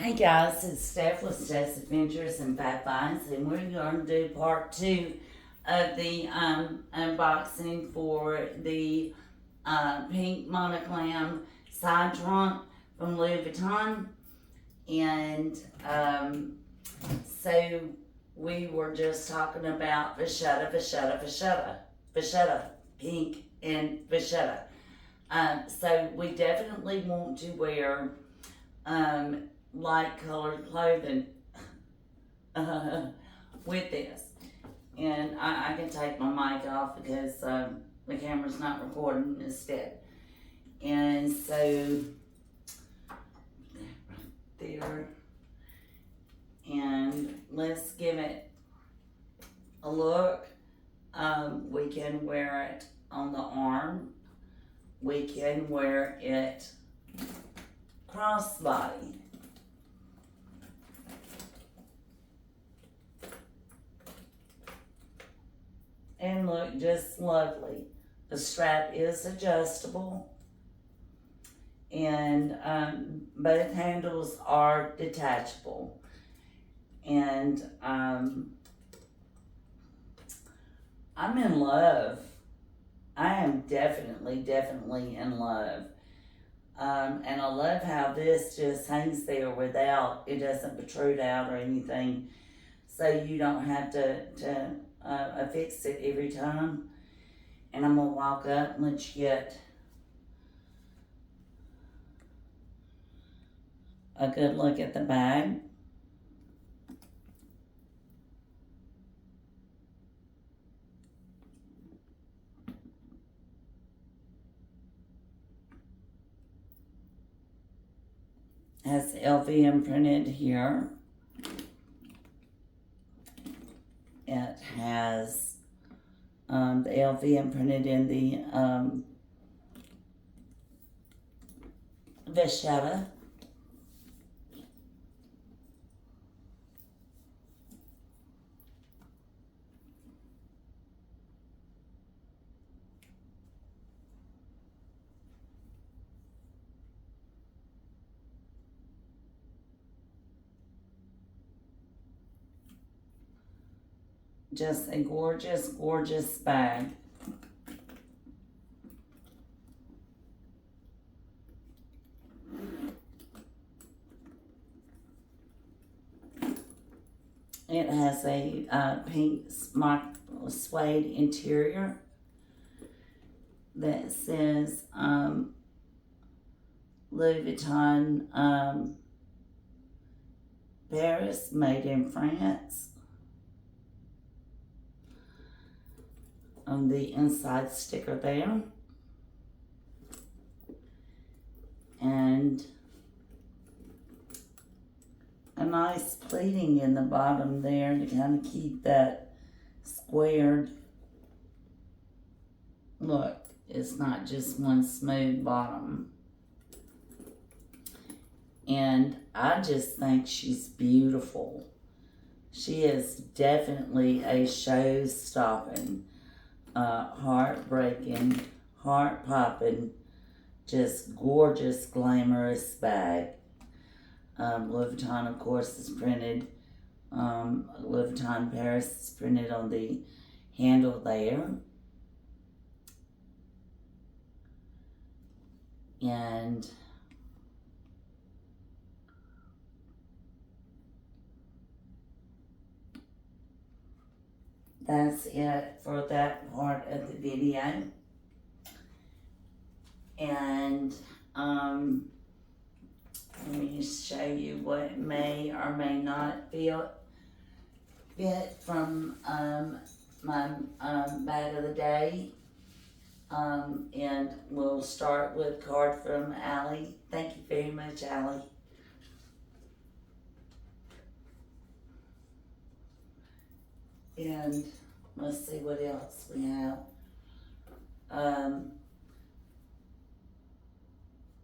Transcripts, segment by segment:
Hey guys, it's Steph with Steph's Adventures and Fat Finds, and we're going to do part two of the unboxing for the pink Monoglam side trunk from Louis Vuitton. And so we were just talking about vachetta, pink and vachetta. So we definitely want to wear light colored clothing with this. And I can take my mic off because the camera's not recording instead. And so, right there. And let's give it a look. We can wear it on the arm. We can wear it crossbody. And look just lovely. The strap is adjustable, and both handles are detachable. And I'm in love. I am definitely in love. And I love how this just hangs there without, it doesn't protrude out or anything, so you don't have to affix it every time. And I'm gonna walk up and let you get a good look at the bag. Has LV printed here. It has the LV printed in the vachetta. Just a gorgeous bag. It has a pink smart suede interior that says Louis Vuitton Paris, made in France. On the inside sticker there. And a nice pleating in the bottom there to kind of keep that squared look. It's not just one smooth bottom. And I just think she's beautiful. She is definitely a show-stopping, heartbreaking, heart-popping, just gorgeous, glamorous bag. Louis Vuitton, of course, is printed. Louis Vuitton Paris is printed on the handle there. And that's it for that part of the video. And let me show you what may or may not fit from my bag of the day. And we'll start with a card from Allie. Thank you very much, Allie. And let's see what else we have.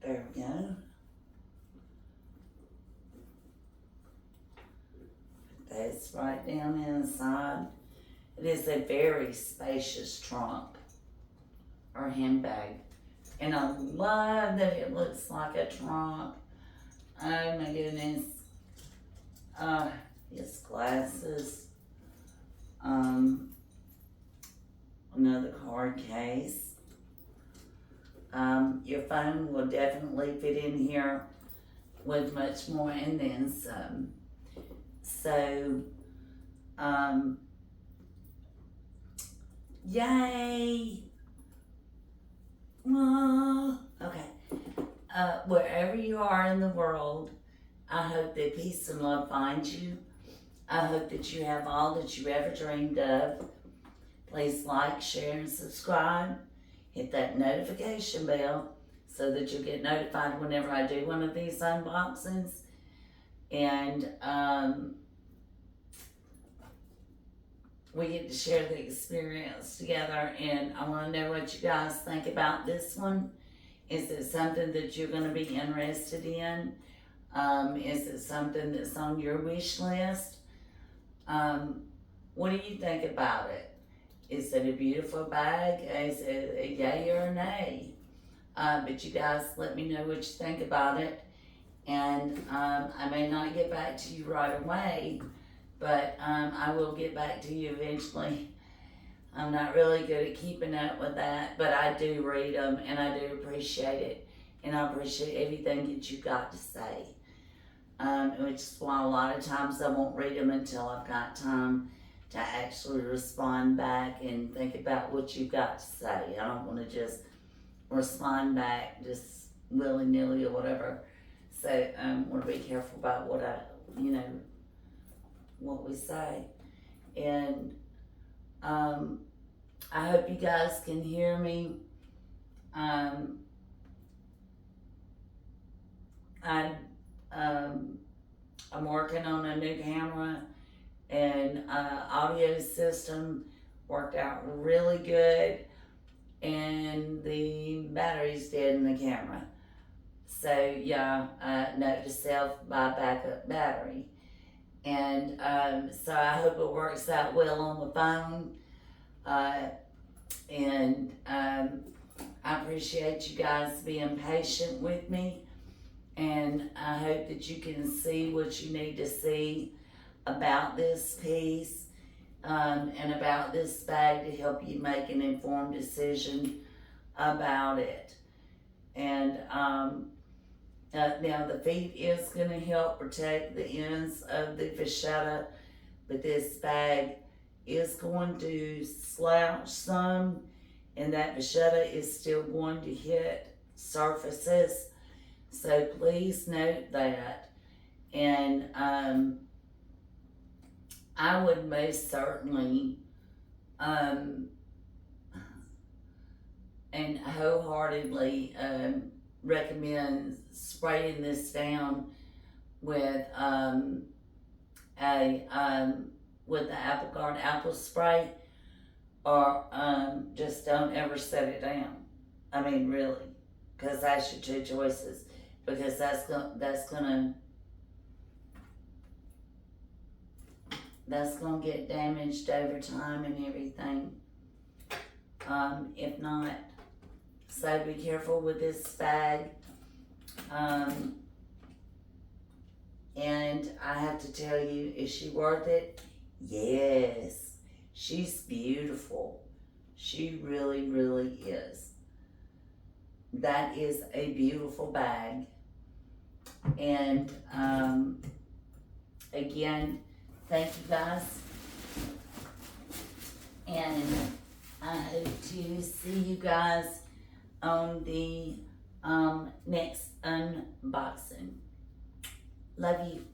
There we go. That's right down inside. It is a very spacious trunk or handbag. And I love that it looks like a trunk. Oh my goodness. his glasses, another card case. Your phone will definitely fit in here with much more and then some. So, yay! Well, okay. Wherever you are in the world, I hope that peace and love finds you. I hope that you have all that you ever dreamed of. Please like, share, and subscribe. Hit that notification bell so that you'll get notified whenever I do one of these unboxings. And we get to share the experience together. And I want to know what you guys think about this one. Is it something that you're going to be interested in? Is it something that's on your wish list? What do you think about it? Is it a beautiful bag? Is it a yay or a nay? But you guys let me know what you think about it. And I may not get back to you right away, but I will get back to you eventually. I'm not really good at keeping up with that, but I do read them and I do appreciate it. And I appreciate everything that you got to say. Which is why a lot of times I won't read them until I've got time to actually respond back and think about what you've got to say. I don't want to just respond back just willy-nilly or whatever. So I want to be careful about what what we say. And I hope you guys can hear me. I'm working on a new camera, and audio system worked out really good, and the battery's dead in the camera. So yeah, note to self, buy backup battery. And so I hope it works out well on the phone. And I appreciate you guys being patient with me. And I hope that you can see what you need to see about this piece and about this bag to help you make an informed decision about it. And now the feet is going to help protect the ends of the vachetta, but this bag is going to slouch some, and that vachetta is still going to hit surfaces. So please note that. And I would most certainly and wholeheartedly recommend spraying this down with with the Apple Guard apple spray, or just don't ever set it down. I mean, really, because that's your two choices. Because that's gonna get damaged over time and everything. If not, so be careful with this bag. And I have to tell you, is she worth it? Yes, she's beautiful. She really, really is. That is a beautiful bag. And again, thank you guys. And I hope to see you guys on the next unboxing. Love you.